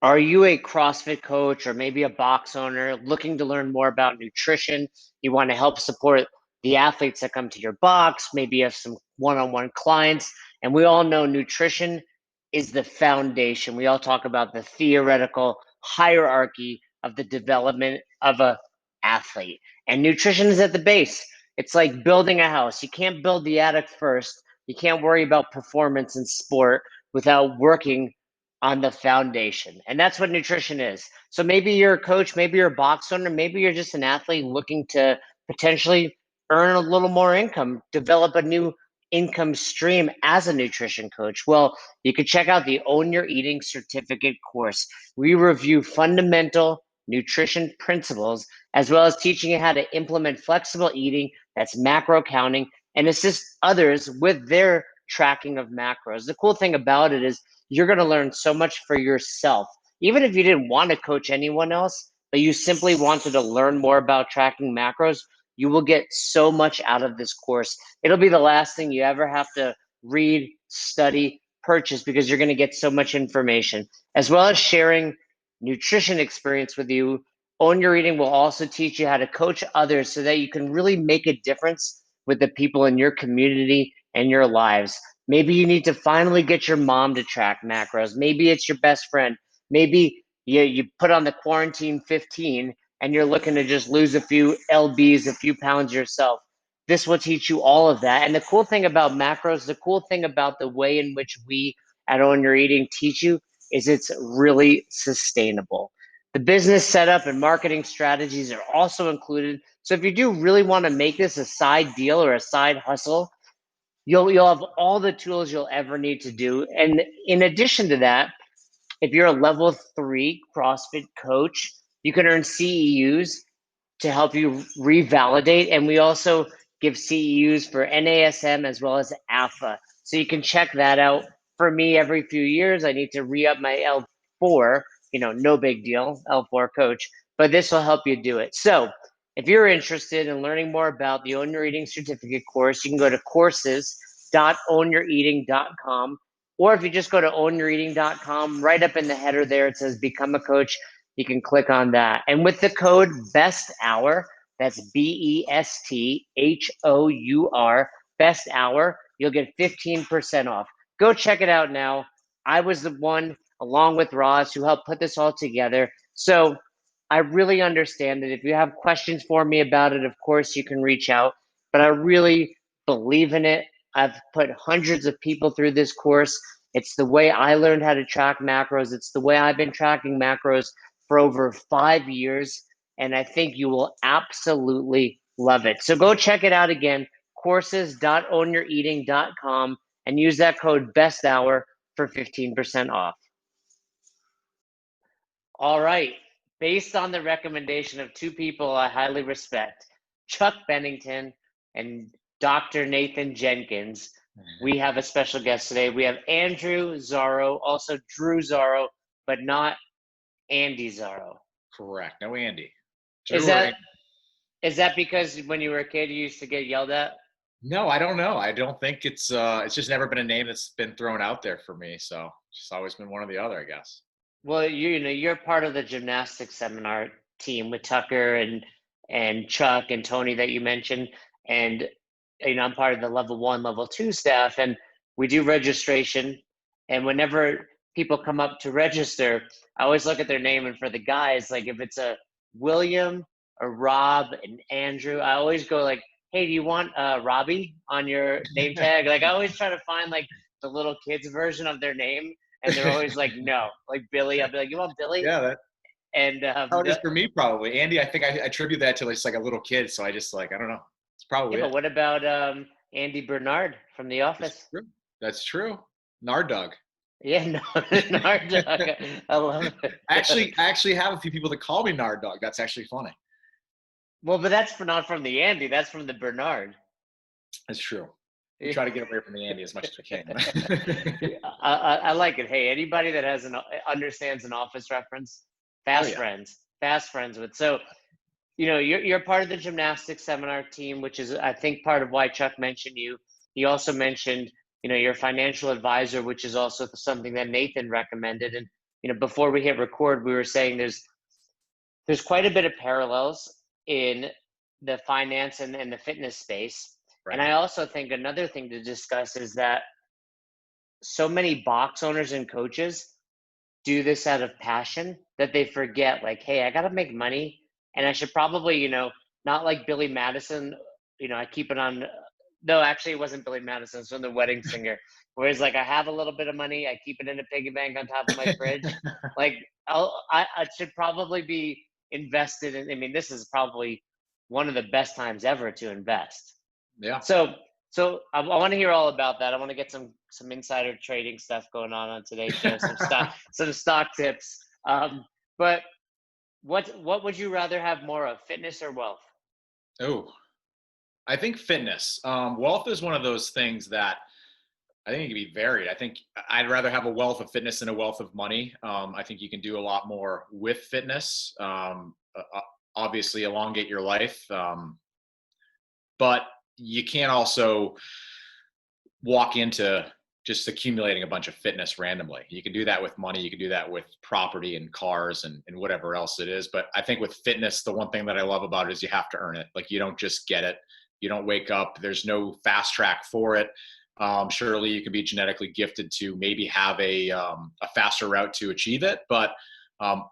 Are you a CrossFit coach or maybe a box owner looking to learn more about nutrition? You want to help support the athletes that come to your box. Maybe you have some one-on-one clients. And we all know nutrition is the foundation. We all talk about the theoretical hierarchy of the development of a athlete. And nutrition is at the base. It's like building a house. You can't build the attic first. You can't worry about performance in sport without working on the foundation. And that's what nutrition is. So maybe you're a coach, maybe you're a box owner, maybe you're just an athlete looking to potentially earn a little more income, develop a new income stream as a nutrition coach. Well, you could check out the Own Your Eating certificate course. We review fundamental nutrition principles as well as teaching you how to implement flexible eating, that's macro counting, and assist others with their tracking of macros. The cool thing about it is you're going to learn so much for yourself. Even if you didn't want to coach anyone else, but you simply wanted to learn more about tracking macros, you will get so much out of this course. It'll be the last thing you ever have to read, study, purchase because you're going to get so much information, as well as sharing nutrition experience with you. Own Your Eating will also teach you how to coach others so that you can really make a difference with the people in your community and your lives. Maybe you need to finally get your mom to track macros. Maybe it's your best friend. Maybe you put on the quarantine 15 and you're looking to just lose a few lbs, a few pounds yourself. This will teach you all of that. And the cool thing about macros, the cool thing about the way in which we at Own Your Eating teach you is it's really sustainable. The business setup and marketing strategies are also included. So if you do really want to make this a side deal or a side hustle, you'll have all the tools you'll ever need to do. And in addition to that, if you're a level 3 CrossFit coach, you can earn CEUs to help you revalidate. And we also give CEUs for NASM as well as AFA. So you can check that out. For me, every few years, I need to re-up my L4, no big deal, L4 coach, but this will help you do it. So if you're interested in learning more about the Own Your Eating certificate course, you can go to courses.ownyoureating.com. Or if you just go to ownyoureating.com, right up in the header there, it says Become a Coach. You can click on that. And with the code BEST HOUR, that's BESTHOUR, BEST HOUR, you'll get 15% off. Go check it out now. I was the one, along with Roz, who helped put this all together. So I really understand that if you have questions for me about it, of course you can reach out. But I really believe in it. I've put hundreds of people through this course. It's the way I learned how to track macros. It's the way I've been tracking macros for over 5 years. And I think you will absolutely love it. So go check it out again, courses.ownyoureating.com, and use that code BESTHOUR for 15% off. All right. Based on the recommendation of two people I highly respect, Chuck Bennington and Dr. Nathan Jenkins, we have a special guest today. We have Andrew Zaro, also Drew Zaro, but not Andy Zaro. Correct. No Andy. Is that because when you were a kid you used to get yelled at? No, I don't know. I don't think it's just never been a name that's been thrown out there for me. So it's always been one or the other, I guess. Well, you're part of the gymnastics seminar team with Tucker and Chuck and Tony that you mentioned, and I'm part of the level 1, level 2 staff, and we do registration. And whenever people come up to register, I always look at their name, and for the guys, like if it's a William or Rob and Andrew, I always go like, "Hey, do you want Robbie on your name tag?" Like I always try to find like the little kids version of their name. And they're always like, no, like Billy. I'll be like, you want Billy? Yeah, that And how it is for me probably. Andy, I think I attribute that to just like a little kid. So I just like, I don't know. It's probably but what about Andy Bernard from The Office? That's true. Nard Dog. Yeah, no, Nard Dog. I love it. I actually have a few people that call me Nard Dog. That's actually funny. Well, but that's not from the Andy. That's from the Bernard. That's true. We try to get away from the Andy as much as we can. I like it. Hey, anybody that understands an Office reference, fast friends with. So, you're part of the gymnastics seminar team, which is, I think, part of why Chuck mentioned you. He also mentioned, your financial advisor, which is also something that Nathan recommended. And, before we hit record, we were saying there's quite a bit of parallels in the finance and the fitness space. And Right. I also think another thing to discuss is that so many box owners and coaches do this out of passion that they forget, like, hey, I got to make money, and I should probably, not like Billy Madison, I keep it on. No, actually, it wasn't Billy Madison. It's from The Wedding Singer, where he's like, I have a little bit of money, I keep it in a piggy bank on top of my fridge. Like, I should probably be invested in. I mean, this is probably one of the best times ever to invest. Yeah. So I want to hear all about that. I want to get some insider trading stuff going on today's show, some stock tips. But what would you rather have more of, fitness or wealth? Oh, I think fitness. Wealth is one of those things that I think it can be varied. I think I'd rather have a wealth of fitness than a wealth of money. I think you can do a lot more with fitness. Obviously, elongate your life, but you can't also walk into just accumulating a bunch of fitness randomly. You can do that with money. You can do that with property and cars and whatever else it is. But I think with fitness, the one thing that I love about it is you have to earn it. Like, you don't just get it. You don't wake up. There's no fast track for it. Surely you can be genetically gifted to maybe have a faster route to achieve it. But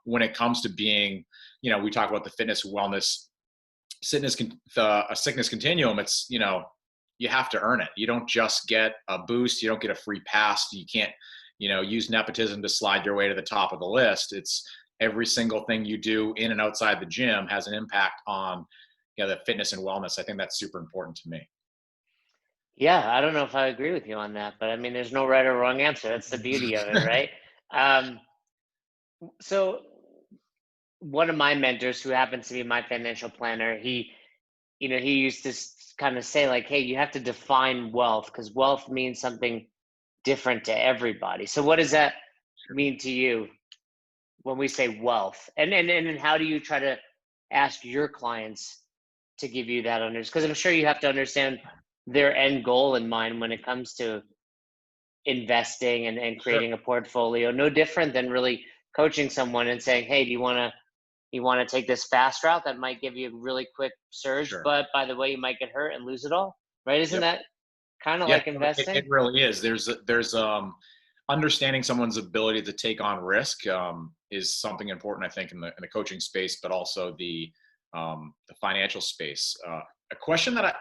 when it comes to being, we talk about the fitness, wellness, a sickness continuum. It's, you have to earn it. You don't just get a boost. You don't get a free pass. You can't, use nepotism to slide your way to the top of the list. It's every single thing you do in and outside the gym has an impact on, the fitness and wellness. I think that's super important to me. Yeah, I don't know if I agree with you on that, but I mean, there's no right or wrong answer. That's the beauty of it, right? Um, so one of my mentors, who happens to be my financial planner, he used to kind of say, like, hey, you have to define wealth, because wealth means something different to everybody. So what does that mean to you when we say wealth? And how do you try to ask your clients to give you that understanding? Because I'm sure you have to understand their end goal in mind when it comes to investing and Sure. creating a portfolio. No different than really coaching someone and saying, hey, do you want to take this fast route that might give you a really quick surge, Sure. but by the way, you might get hurt and lose it all, right? Isn't Yep. that kind of Yeah, like it investing? really is. There's understanding someone's ability to take on risk is something important, I think, in the coaching space, but also the financial space. A question that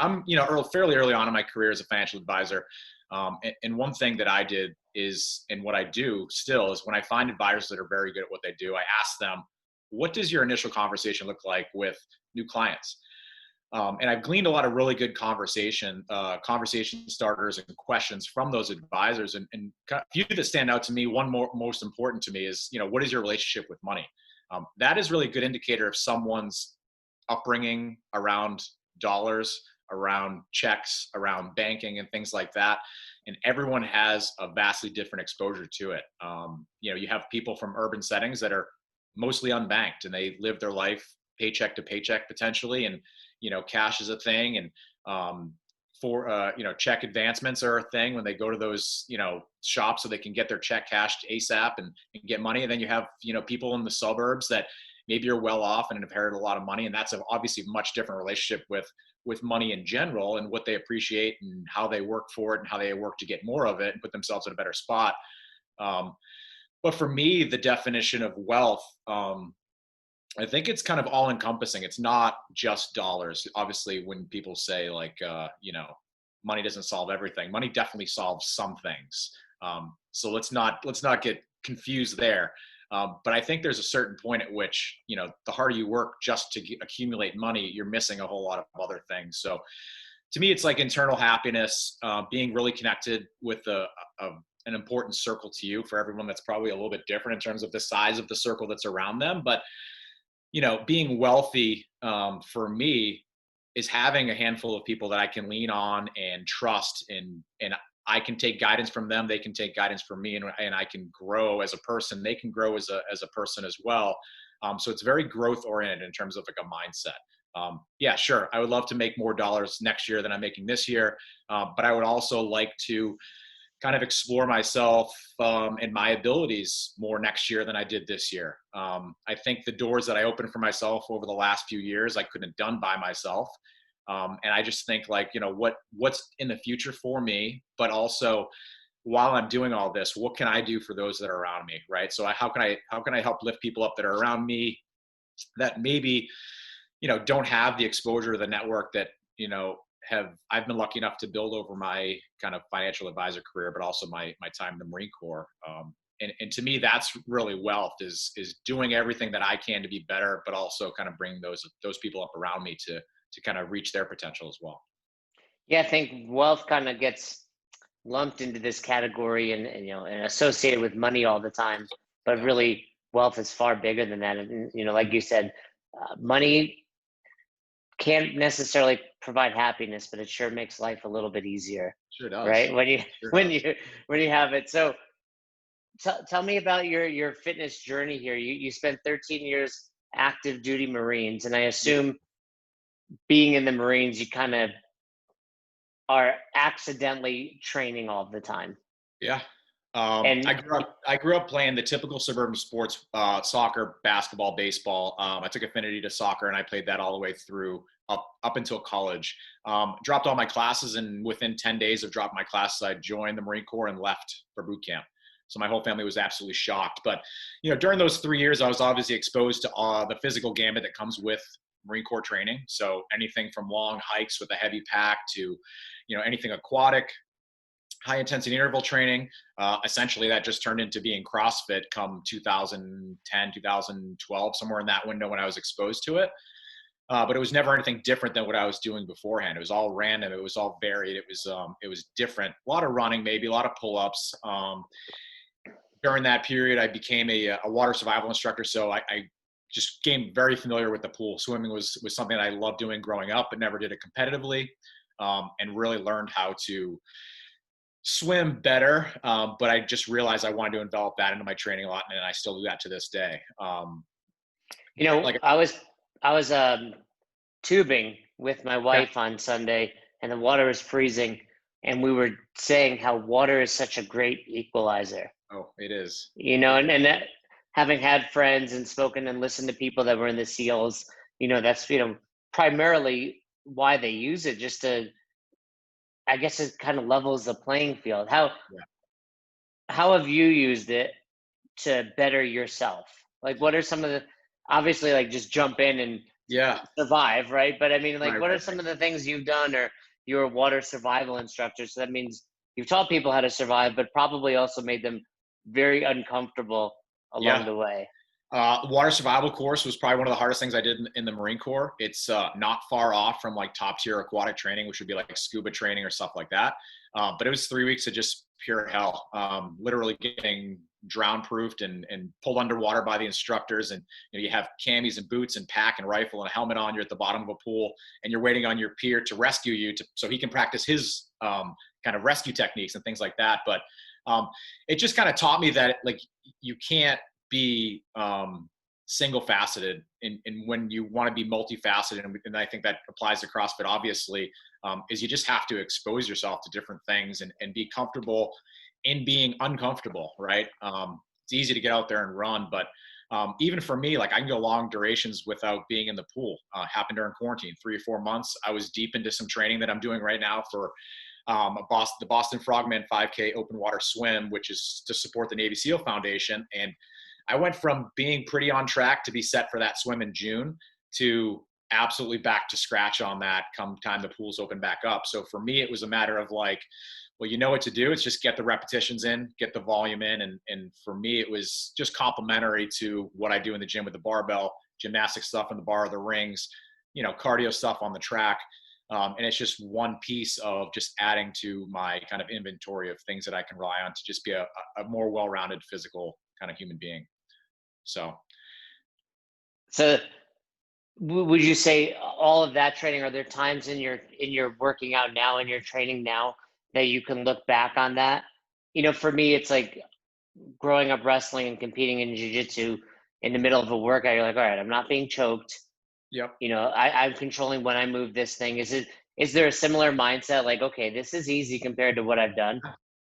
I'm fairly early on in my career as a financial advisor, and one thing that I did is, and what I do still, is when I find advisors that are very good at what they do, I ask them, what does your initial conversation look like with new clients? And I've gleaned a lot of really good conversation starters and questions from those advisors. And a few that stand out to me, most important to me is, what is your relationship with money? That is really a good indicator of someone's upbringing around dollars, around checks, around banking and things like that. And everyone has a vastly different exposure to it. You have people from urban settings that are mostly unbanked, and they live their life paycheck to paycheck potentially. And cash is a thing, and check advancements are a thing when they go to those shops, so they can get their check cashed ASAP and get money. And then you have people in the suburbs that maybe are well off and inherited a lot of money, and that's obviously a much different relationship with money in general, and what they appreciate and how they work for it and how they work to get more of it and put themselves in a better spot. But for me, the definition of wealth, I think it's kind of all encompassing. It's not just dollars. Obviously, when people say, like, money doesn't solve everything, money definitely solves some things. So let's not get confused there. But I think there's a certain point at which, the harder you work just to accumulate money, you're missing a whole lot of other things. So to me, it's like internal happiness, being really connected with an important circle to you. For everyone, that's probably a little bit different in terms of the size of the circle that's around them. But being wealthy, for me, is having a handful of people that I can lean on and trust, and I can take guidance from them. They can take guidance from me, and I can grow as a person. They can grow as a person as well. So it's very growth oriented in terms of like a mindset. Yeah, sure. I would love to make more dollars next year than I'm making this year. But I would also like to kind of explore myself and my abilities more next year than I did this year. I think the doors that I opened for myself over the last few years, I couldn't have done by myself. And I just think like, what's in the future for me, but also while I'm doing all this, what can I do for those that are around me? Right. So how can I help lift people up that are around me that maybe, don't have the exposure to the network that, I've been lucky enough to build over my kind of financial advisor career, but also my time in the Marine Corps. And to me, that's really wealth is doing everything that I can to be better, but also kind of bring those people up around me to kind of reach their potential as well. Yeah, I think wealth kind of gets lumped into this category and and associated with money all the time, but Yeah, really wealth is far bigger than that. And like you said, money can't necessarily provide happiness, but it sure makes life a little bit easier, sure does. right? When you Sure when does. you when you have it. So tell me about your fitness journey here. You spent 13 years active duty Marines, and I Yeah. assume being in the Marines, you kind of are accidentally training all the time. Yeah. And I grew up playing the typical suburban sports, soccer, basketball, baseball. I took affinity to soccer and I played that all the way through up until college. Dropped all my classes, and within 10 days of dropping my classes, I joined the Marine Corps and left for boot camp. So my whole family was absolutely shocked. But during those 3 years, I was obviously exposed to the physical gamut that comes with Marine Corps training. So anything from long hikes with a heavy pack to anything aquatic, high intensity interval training. Essentially, that just turned into being CrossFit come 2010, 2012, somewhere in that window when I was exposed to it. But it was never anything different than what I was doing beforehand. It was all random. It was all varied. It was different. A lot of running, maybe a lot of pull ups. During that period, I became a water survival instructor. So I just became very familiar with the pool. Swimming was something that I loved doing growing up, but never did it competitively, and really learned how to swim better. But I just realized I wanted to envelop that into my training a lot, and I still do that to this day. Like, I was tubing with my okay. wife on Sunday, and the water was freezing, and we were saying how water is such a great equalizer. Oh, it is. It And is. that, having had friends and spoken and listened to people that were in the SEALs, that's primarily why they use it, just to, I guess, it kind of levels the playing field. Yeah. How have you used it to better yourself? Like, what are some of the, obviously, like, just jump in and Yeah. survive, right? But I mean, like, Right. what are Right. some Right. of the things you've done, or you're a water survival instructor? So that means you've taught people how to survive, but probably also made them very uncomfortable along Yeah. the way. Water survival course was probably one of the hardest things I did in the Marine Corps. It's not far off from like top tier aquatic training, which would be like scuba training or stuff like that. But it was 3 weeks of just pure hell, literally getting drown proofed and pulled underwater by the instructors. And you have camis and boots and pack and rifle and a helmet on. You're at the bottom of a pool and you're waiting on your peer to rescue you so he can practice his kind of rescue techniques and things like that. But it just kind of taught me that like you can't be single faceted and when you want to be multifaceted, and I think that applies to CrossFit obviously, is you just have to expose yourself to different things and be comfortable in being uncomfortable, right? It's easy to get out there and run, but even for me, like I can go long durations without being in the pool. Happened during quarantine, 3 or 4 months. I was deep into some training that I'm doing right now for the Boston Frogman 5K open water swim, which is to support the Navy SEAL Foundation. And I went from being pretty on track to be set for that swim in June to absolutely back to scratch on that come time the pools open back up. So for me, it was a matter of like, well, you know what to do. It's just get the repetitions in, get the volume in. And for me, it was just complementary to what I do in the gym with the barbell, gymnastic stuff in the bar, the rings, cardio stuff on the track. And it's just one piece of just adding to my kind of inventory of things that I can rely on to just be a more well-rounded physical kind of human being. So So would you say all of that training, are there times in your working out now, in your training now, that you can look back on that? For me, it's like growing up wrestling and competing in jiu-jitsu. In the middle of a workout, you're like, all right, I'm not being choked. yep. I'm controlling when I move this thing. Is there a similar mindset, like, okay, this is easy compared to what I've done?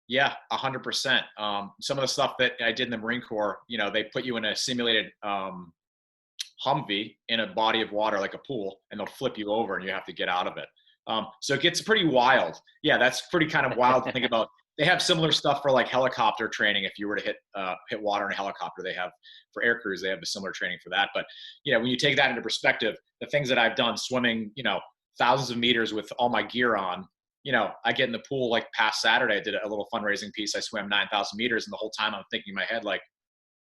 Yeah, 100%. Some of the stuff that I did in the Marine Corps, they put you in a simulated Humvee in a body of water like a pool, and they'll flip you over, and you have to get out of it. So it gets pretty wild. Yeah, that's pretty kind of wild to think about. They have similar stuff for like helicopter training. If you were to hit water in a helicopter, they have for air crews. They have a similar training for that. But when you take that into perspective, the things that I've done swimming, thousands of meters with all my gear on. I get in the pool like past Saturday. I did a little fundraising piece. I swam 9,000 meters, and the whole time I'm thinking in my head like,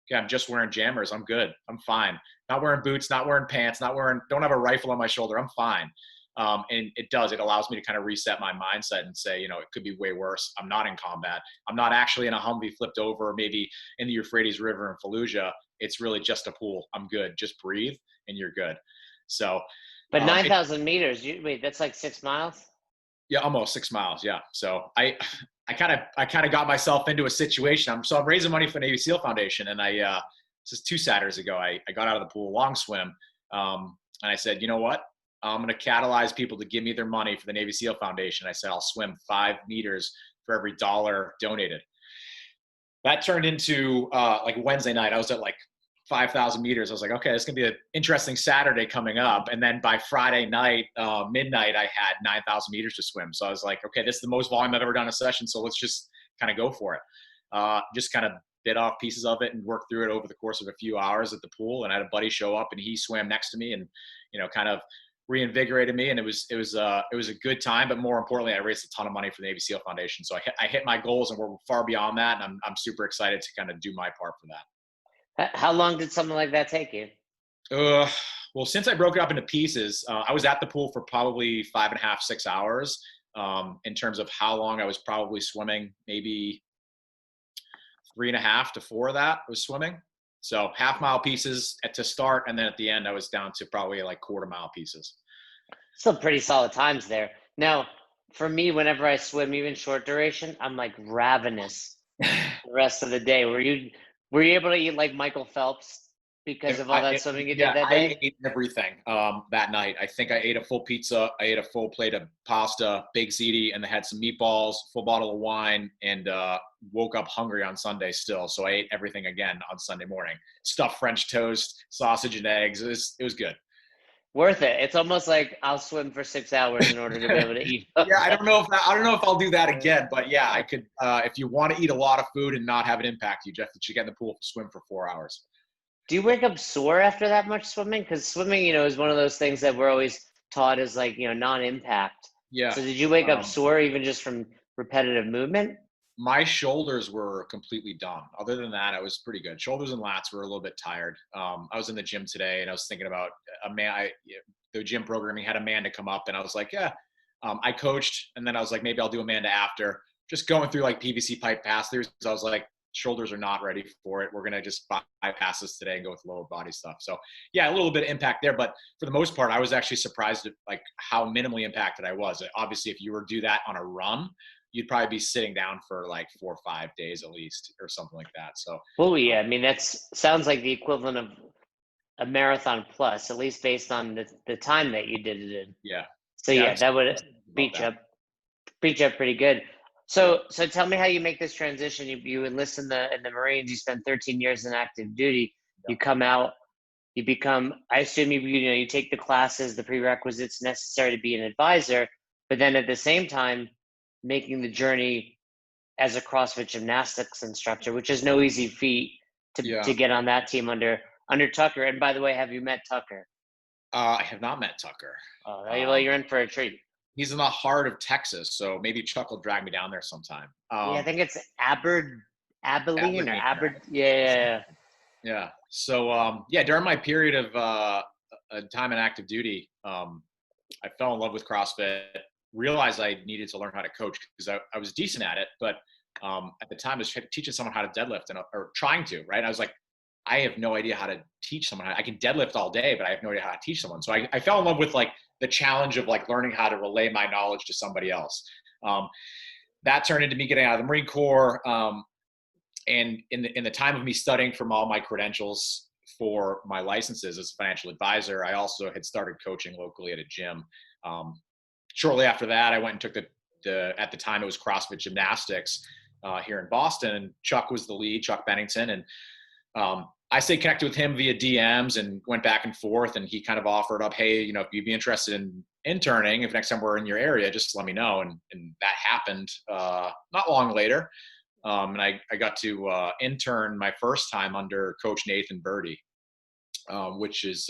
okay, I'm just wearing jammers. I'm good. I'm fine. Not wearing boots, not wearing pants, don't have a rifle on my shoulder. I'm fine. And it allows me to kind of reset my mindset and say, it could be way worse. I'm not in combat. I'm not actually in a Humvee flipped over, maybe in the Euphrates River in Fallujah. It's really just a pool. I'm good. Just breathe and you're good. So, but 9,000 meters, wait, that's like 6 miles? Yeah, almost 6 miles. Yeah. So I kind of got myself into a situation. I'm raising money for the Navy SEAL Foundation. And this is 2 Saturdays ago, I got out of the pool, long swim. And I said, you know what? I'm going to catalyze people to give me their money for the Navy SEAL Foundation. I said, I'll swim 5 meters for every dollar donated. That turned into like Wednesday night. I was at like 5,000 meters. I was like, okay, it's going to be an interesting Saturday coming up. And then by Friday night, midnight, I had 9,000 meters to swim. So I was like, okay, this is the most volume I've ever done in a session. So let's just kind of go for it. Just kind of bit off pieces of it and worked through it over the course of a few hours at the pool. And I had a buddy show up and he swam next to me and, kind of reinvigorated me. And it was a good time, but more importantly, I raised a ton of money for the Navy SEAL Foundation. So I hit my goals and we're far beyond that. And I'm super excited to kind of do my part for that. How long did something like that take you? Well, since I broke it up into pieces, I was at the pool for probably 5.5, 6 hours. In terms of how long I was probably swimming, maybe 3.5 to 4 of that was swimming. So half-mile pieces to start, and then at the end, I was down to probably like quarter-mile pieces. Still pretty solid times there. Now, for me, whenever I swim, even short duration, I'm like ravenous the rest of the day. Were you able to eat like Michael Phelps because of all that swimming you did that day? I ate everything that night. I think I ate a full pizza. I ate a full plate of pasta, baked ziti, and I had some meatballs, full bottle of wine, and woke up hungry on Sunday still. So I ate everything again on Sunday morning. Stuffed French toast, sausage and eggs. It was good. Worth it. It's almost like I'll swim for 6 hours in order to be able to eat. Yeah, I don't know if I'll do that again, but yeah, I could. If you want to eat a lot of food and not have it impact you, Jeff, you should get in the pool, swim for 4 hours. Do you wake up sore after that much swimming? Because swimming, is one of those things that we're always taught as like, non-impact. Yeah. So did you wake up sore even just from repetitive movement? My shoulders were completely done. Other than that, I was pretty good. Shoulders and lats were a little bit tired. I was in the gym today and I was thinking about the gym programming had Amanda come up and I was like, yeah, I coached. And then I was like, maybe I'll do Amanda after. Just going through like PVC pipe pass-throughs. I was like, shoulders are not ready for it. We're going to just bypass this today and go with lower body stuff. So yeah, a little bit of impact there, but for the most part, I was actually surprised at like how minimally impacted I was. Obviously, if you were to do that on a run, you'd probably be sitting down for like 4 or 5 days at least or something like that. So, oh yeah. I mean, sounds like the equivalent of a marathon plus, at least based on the time that you did it in. Yeah. So yeah, that would beat you up pretty good. So tell me how you make this transition. You enlist in the Marines. You spend 13 years in active duty. You come out. You become. I assume you take the classes, the prerequisites necessary to be an advisor. But then at the same time, making the journey as a CrossFit gymnastics instructor, which is no easy feat to get on that team under Tucker. And by the way, have you met Tucker? I have not met Tucker. Oh, well, you're in for a treat. He's in the heart of Texas, so maybe Chuck will drag me down there sometime. Yeah, I think it's Abilene or Aber. Yeah. Yeah. So during my period of time in active duty, I fell in love with CrossFit. Realized I needed to learn how to coach because I was decent at it, but at the time I was teaching someone how to deadlift or trying to. Right? I was like, I have no idea how to teach someone. I can deadlift all day, but I have no idea how to teach someone. So I fell in love with like the challenge of like learning how to relay my knowledge to somebody else. That turned into me getting out of the Marine Corps. And in the time of me studying from all my credentials for my licenses as a financial advisor, I also had started coaching locally at a gym. Shortly after that, I went and took at the time it was CrossFit Gymnastics here in Boston. And Chuck was the lead, Chuck Bennington. And I stayed connected with him via DMs and went back and forth. And he kind of offered up, hey, you know, if you'd be interested in interning, if next time we're in your area, just let me know. And that happened not long later. And I got to intern my first time under Coach Nathan Birdie, which is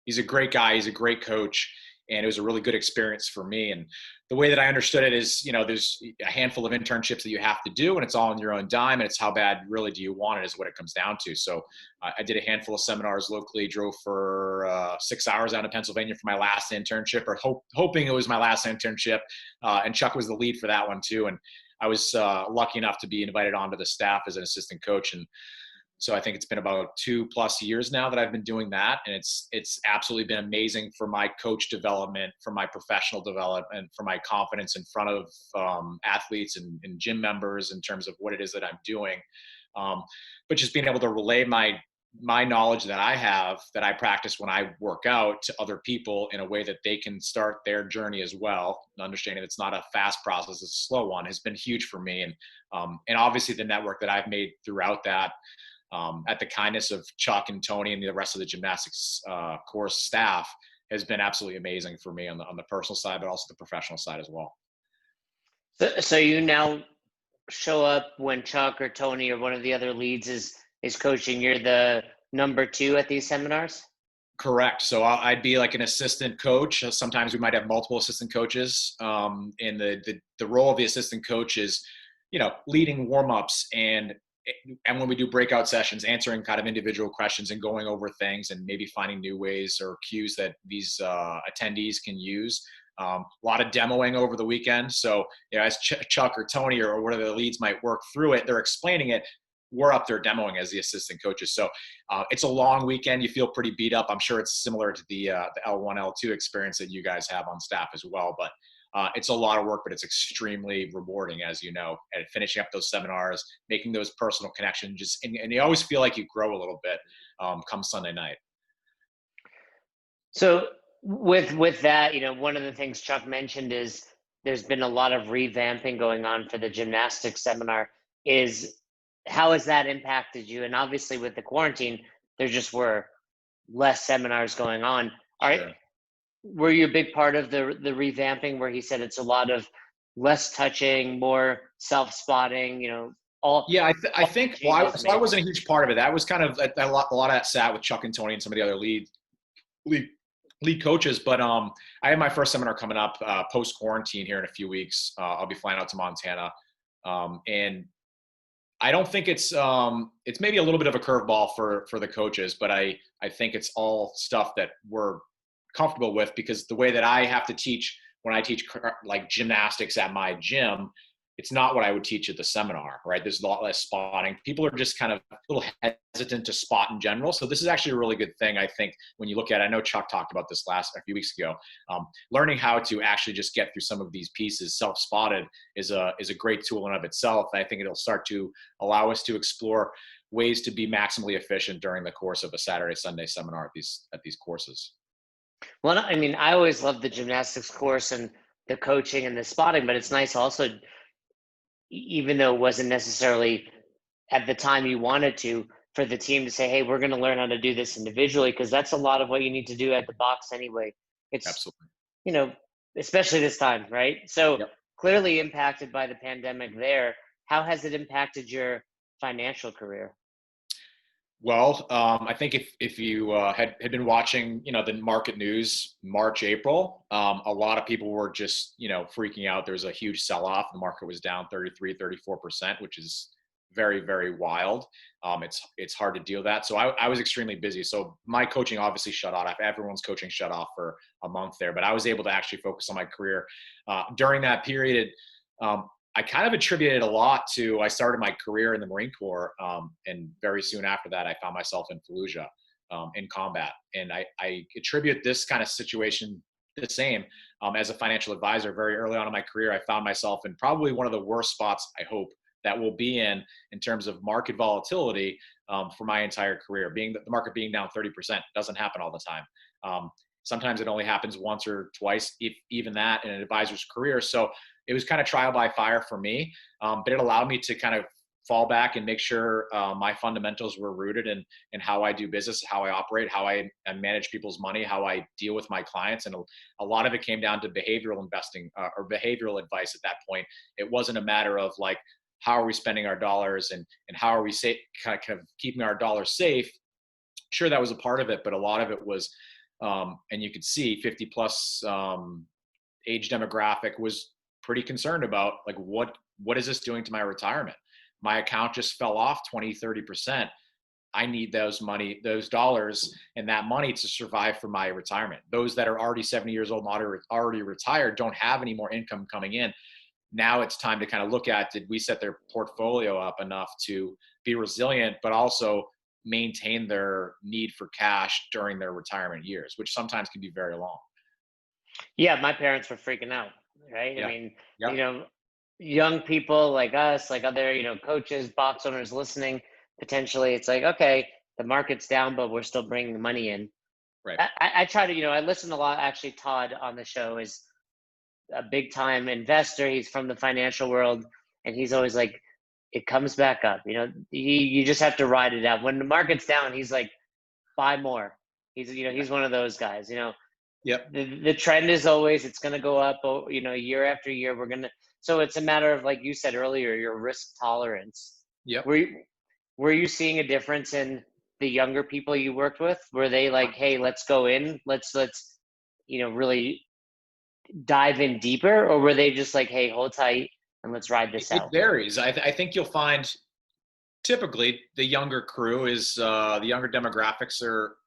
he's a great guy. He's a great coach. And it was a really good experience for me. And the way that I understood it is, you know, there's a handful of internships that you have to do, and it's all on your own dime. And it's how bad really do you want it is what it comes down to. So I did a handful of seminars locally, drove for 6 hours out of Pennsylvania for my last internship, or hoping it was my last internship. And Chuck was the lead for that one too. And I was lucky enough to be invited onto the staff as an assistant coach. And so I think it's been about 2+ years now that I've been doing that. And it's absolutely been amazing for my coach development, for my professional development, for my confidence in front of athletes and gym members in terms of what it is that I'm doing. But just being able to relay my knowledge that I have, that I practice when I work out, to other people in a way that they can start their journey as well. Understanding it's not a fast process, it's a slow one, has been huge for me. And obviously the network that I've made throughout that, at the kindness of Chuck and Tony and the rest of the gymnastics course staff, has been absolutely amazing for me on the personal side, but also the professional side as well. So you now show up when Chuck or Tony or one of the other leads is coaching. You're the number 2 at these seminars? Correct. So I'd be like an assistant coach. Sometimes we might have multiple assistant coaches. And the role of the assistant coach is, you know, leading warm-ups and when we do breakout sessions, answering kind of individual questions and going over things and maybe finding new ways or cues that these attendees can use. A lot of demoing over the weekend. So, you know, as Chuck or Tony or one of the leads might work through it, they're explaining it. We're up there demoing as the assistant coaches. So it's a long weekend. You feel pretty beat up. I'm sure it's similar to the L1, L2 experience that you guys have on staff as well. But it's a lot of work, but it's extremely rewarding, as you know, and finishing up those seminars, making those personal connections, and you always feel like you grow a little bit come Sunday night. So with that, you know, one of the things Chuck mentioned is there's been a lot of revamping going on for the gymnastics seminar. How has that impacted you? And obviously with the quarantine, there just were less seminars going on. All right. Sure. Were you a big part of the revamping, where he said it's a lot of less touching, more self-spotting, you know, I think, well, I wasn't a huge part of it. That was kind of a lot of that sat with Chuck and Tony and some of the other lead coaches. But I have my first seminar coming up post quarantine here in a few weeks. I'll be flying out to Montana, and I don't think it's maybe a little bit of a curveball for the coaches, but I think it's all stuff that we're comfortable with, because the way that I have to teach when I teach like gymnastics at my gym, it's not what I would teach at the seminar, right? There's a lot less spotting. People are just kind of a little hesitant to spot in general. So this is actually a really good thing, I think, when you look at it. I know Chuck talked about this a few weeks ago. Learning how to actually just get through some of these pieces self-spotted is a great tool in and of itself. I think it'll start to allow us to explore ways to be maximally efficient during the course of a Saturday, Sunday seminar at these courses. Well, I mean, I always loved the gymnastics course and the coaching and the spotting, but it's nice also, even though it wasn't necessarily at the time you wanted to, for the team to say, hey, we're going to learn how to do this individually, because that's a lot of what you need to do at the box anyway. It's Absolutely. You know, especially this time, right? So Yep. Clearly impacted by the pandemic there. How has it impacted your financial career? Well, I think if you had been watching, you know, the market news, March, April, a lot of people were just, you know, freaking out. There was a huge sell-off. The market was down 33-34%, which is very, very wild. It's hard to deal with that. So I was extremely busy. So my coaching obviously shut off. Everyone's coaching shut off for a month there, but I was able to actually focus on my career. During that period, I kind of attributed a lot to, I started my career in the Marine Corps, and very soon after that, I found myself in Fallujah in combat. And I attribute this kind of situation the same. As a financial advisor, very early on in my career, I found myself in probably one of the worst spots, I hope, that we'll be in terms of market volatility for my entire career. Being that the market being down 30% doesn't happen all the time. Sometimes it only happens once or twice, if even that, in an advisor's career. So it was kind of trial by fire for me, but it allowed me to kind of fall back and make sure my fundamentals were rooted in how I do business, how I operate, how I manage people's money, how I deal with my clients. And a lot of it came down to behavioral investing or behavioral advice at that point. It wasn't a matter of like, how are we spending our dollars and how are we kind of keeping our dollars safe? Sure, that was a part of it, but a lot of it was, and you could see 50 plus age demographic was pretty concerned about like, what is this doing to my retirement? My account just fell off 20-30%. I need those dollars and that money to survive for my retirement. Those that are already 70 years old, already retired, don't have any more income coming in. Now it's time to kind of look at, did we set their portfolio up enough to be resilient, but also maintain their need for cash during their retirement years, which sometimes can be very long. Yeah, my parents were freaking out, right? I Yeah. mean, Yep. young people like us, like other, coaches, box owners listening, potentially, it's like, okay, the market's down, but we're still bringing the money in. Right. I try to, I listen a lot. Actually, Todd on the show is a big time investor. He's from the financial world, and he's always like, it comes back up. You just have to ride it out. When the market's down, he's like, buy more. He's one of those guys. Yep. The trend is always it's going to go up. Year after year, we're gonna. So it's a matter of, like you said earlier, your risk tolerance. Yep. Were you seeing a difference in the younger people you worked with? Were they like, hey, let's go in, let's really dive in deeper, or were they just like, hey, hold tight and let's ride this It out? varies. I think you'll find typically the younger crew is the younger demographics are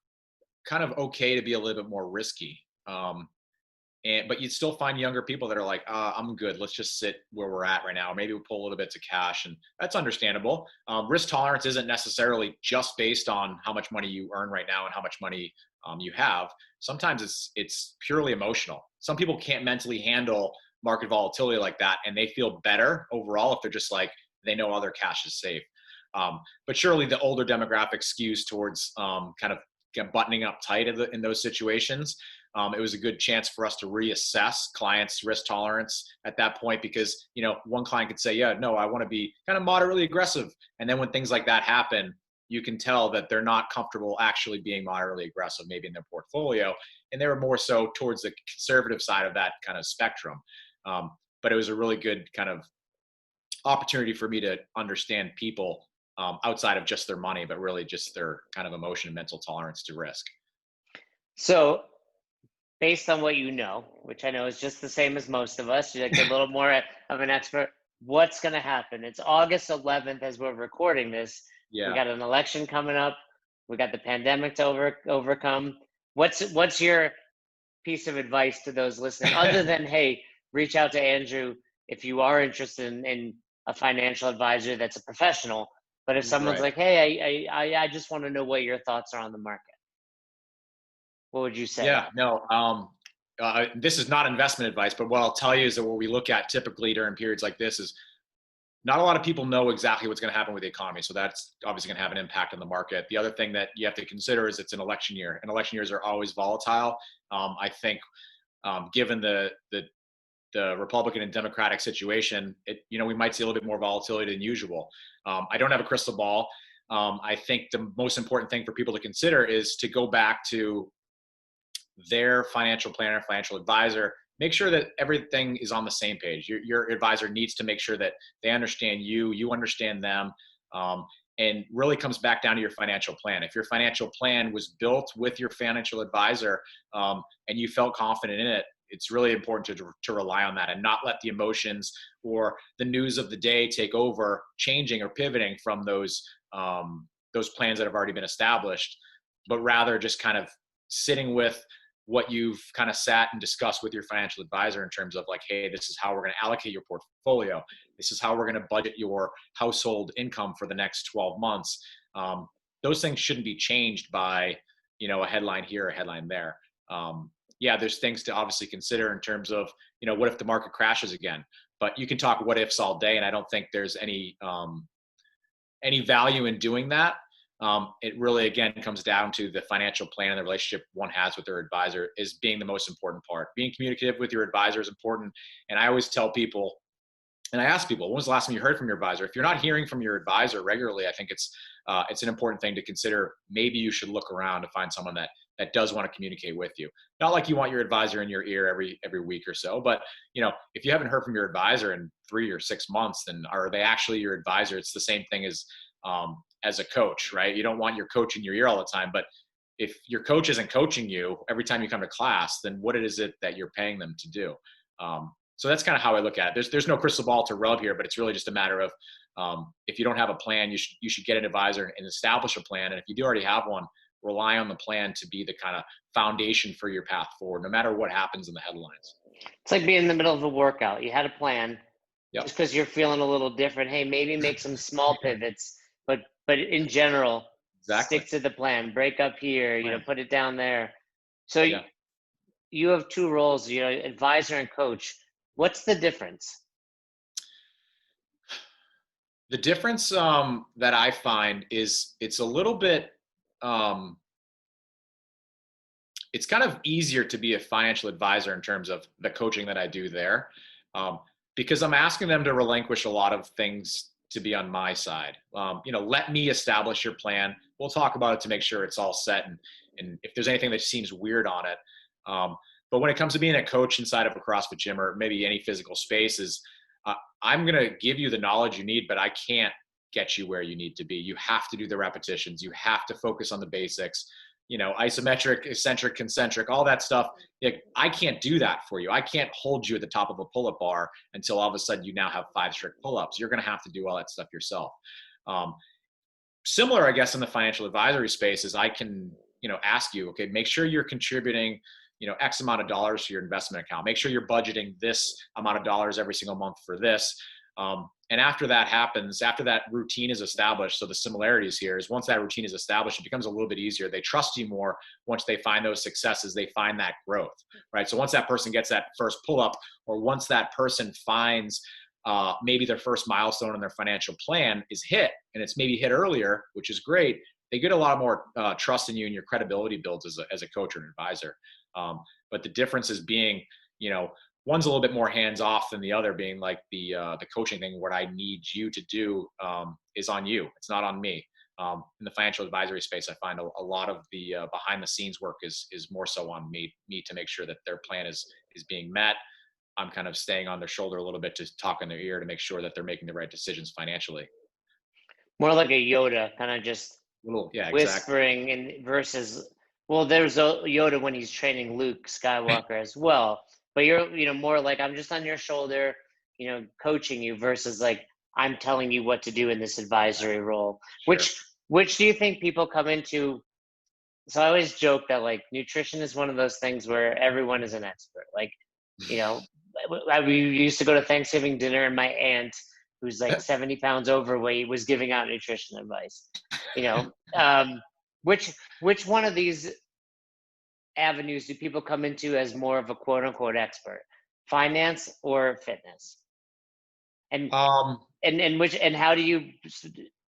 kind of okay to be a little bit more risky. But you'd still find younger people that are like, I'm good. Let's just sit where we're at right now. Maybe we'll pull a little bit to cash, and that's understandable. Risk tolerance isn't necessarily just based on how much money you earn right now and how much money you have. Sometimes it's purely emotional. Some people can't mentally handle market volatility like that, and they feel better overall if they're just like, they know all their cash is safe. But surely the older demographic skews towards kind of buttoning up tight in those situations. It was a good chance for us to reassess clients' risk tolerance at that point, because one client could say, yeah, no, I want to be kind of moderately aggressive. And then when things like that happen, you can tell that they're not comfortable actually being moderately aggressive, maybe in their portfolio. And they were more so towards the conservative side of that kind of spectrum. But it was a really good kind of opportunity for me to understand people outside of just their money, but really just their kind of emotion and mental tolerance to risk. So, based on what you know, which I know is just the same as most of us, you're like a little more of an expert. What's going to happen? It's August 11th as we're recording this. We Yeah. got an election coming up. We got the pandemic to overcome. What's your piece of advice to those listening, other than, hey, reach out to Andrew if you are interested in a financial advisor that's a professional. But if someone's Right. like, hey, I just want to know what your thoughts are on the market, what would you say? Yeah, no, this is not investment advice, but what I'll tell you is that what we look at typically during periods like this is not a lot of people know exactly what's going to happen with the economy. So that's obviously going to have an impact on the market. The other thing that you have to consider is it's an election year, and election years are always volatile. I think given the Republican and Democratic situation, we might see a little bit more volatility than usual. I don't have a crystal ball. I think the most important thing for people to consider is to go back to their financial planner, financial advisor. Make sure that everything is on the same page. Your advisor needs to make sure that they understand you understand them, and really comes back down to your financial plan. If your financial plan was built with your financial advisor and you felt confident in it, it's really important to rely on that and not let the emotions or the news of the day take over, changing or pivoting from those plans that have already been established, but rather just kind of sitting with what you've kind of sat and discussed with your financial advisor in terms of like, hey, this is how we're going to allocate your portfolio. This is how we're going to budget your household income for the next 12 months. Those things shouldn't be changed by, a headline here, a headline there. Yeah, there's things to obviously consider in terms of, what if the market crashes again? But you can talk what ifs all day, and I don't think there's any value in doing that. it really, again, comes down to the financial plan and the relationship one has with their advisor is being the most important part. Being communicative with your advisor is important. And I always tell people, and I ask people, when was the last time you heard from your advisor? If you're not hearing from your advisor regularly, I think it's an important thing to consider. Maybe you should look around to find someone that does want to communicate with you. Not like you want your advisor in your ear every week or so, but if you haven't heard from your advisor in 3 or 6 months, then are they actually your advisor? It's the same thing as a coach, right? You don't want your coach in your ear all the time, but if your coach isn't coaching you every time you come to class, then what is it that you're paying them to do? So that's kind of how I look at it. There's no crystal ball to rub here, but it's really just a matter of if you don't have a plan, you should get an advisor and establish a plan. And if you do already have one, rely on the plan to be the kind of foundation for your path forward, no matter what happens in the headlines. It's like being in the middle of a workout. You had a plan. Yep. Just because you're feeling a little different. Hey, maybe make some small pivots, but in general, Exactly. stick to the plan. Break up here, put it down there. So Yeah. you have two roles, advisor and coach. What's the difference? The difference that I find is it's a little bit, it's kind of easier to be a financial advisor in terms of the coaching that I do there, because I'm asking them to relinquish a lot of things to be on my side. Let me establish your plan. We'll talk about it to make sure it's all set, and if there's anything that seems weird on it. But when it comes to being a coach inside of a CrossFit gym or maybe any physical spaces, I'm going to give you the knowledge you need, but I can't get you where you need to be. You have to do the repetitions. You have to focus on the basics, isometric, eccentric, concentric, all that stuff. I can't do that for you. I can't hold you at the top of a pull-up bar until all of a sudden you now have 5 strict pull-ups. You're going to have to do all that stuff yourself. Similar, I guess, in the financial advisory space is I can, ask you, okay, make sure you're contributing X amount of dollars to your investment account. Make sure you're budgeting this amount of dollars every single month for this. And after that happens, after that routine is established, so the similarities here is once that routine is established, it becomes a little bit easier. They trust you more once they find those successes, they find that growth, right? So once that person gets that first pull-up, or once that person finds maybe their first milestone in their financial plan is hit, and it's maybe hit earlier, which is great, they get a lot more trust in you, and your credibility builds as a coach or an advisor. But the difference is being, one's a little bit more hands off than the other, being like the coaching thing. What I need you to do is on you. It's not on me. In the financial advisory space, I find a lot of the behind the scenes work is more so on me to make sure that their plan is being met. I'm kind of staying on their shoulder a little bit to talk in their ear to make sure that they're making the right decisions financially. More like a Yoda, kind of just Yeah, whispering, exactly. and versus, well, there's a Yoda when he's training Luke Skywalker as well. But you're, more like, I'm just on your shoulder, coaching you, versus like I'm telling you what to do in this advisory role. Sure. Which do you think people come into? So I always joke that like nutrition is one of those things where everyone is an expert. Like, we used to go to Thanksgiving dinner, and my aunt, who's like 70 pounds overweight, was giving out nutrition advice. Which one of these avenues do people come into as more of a quote unquote expert? Finance or fitness? And how do you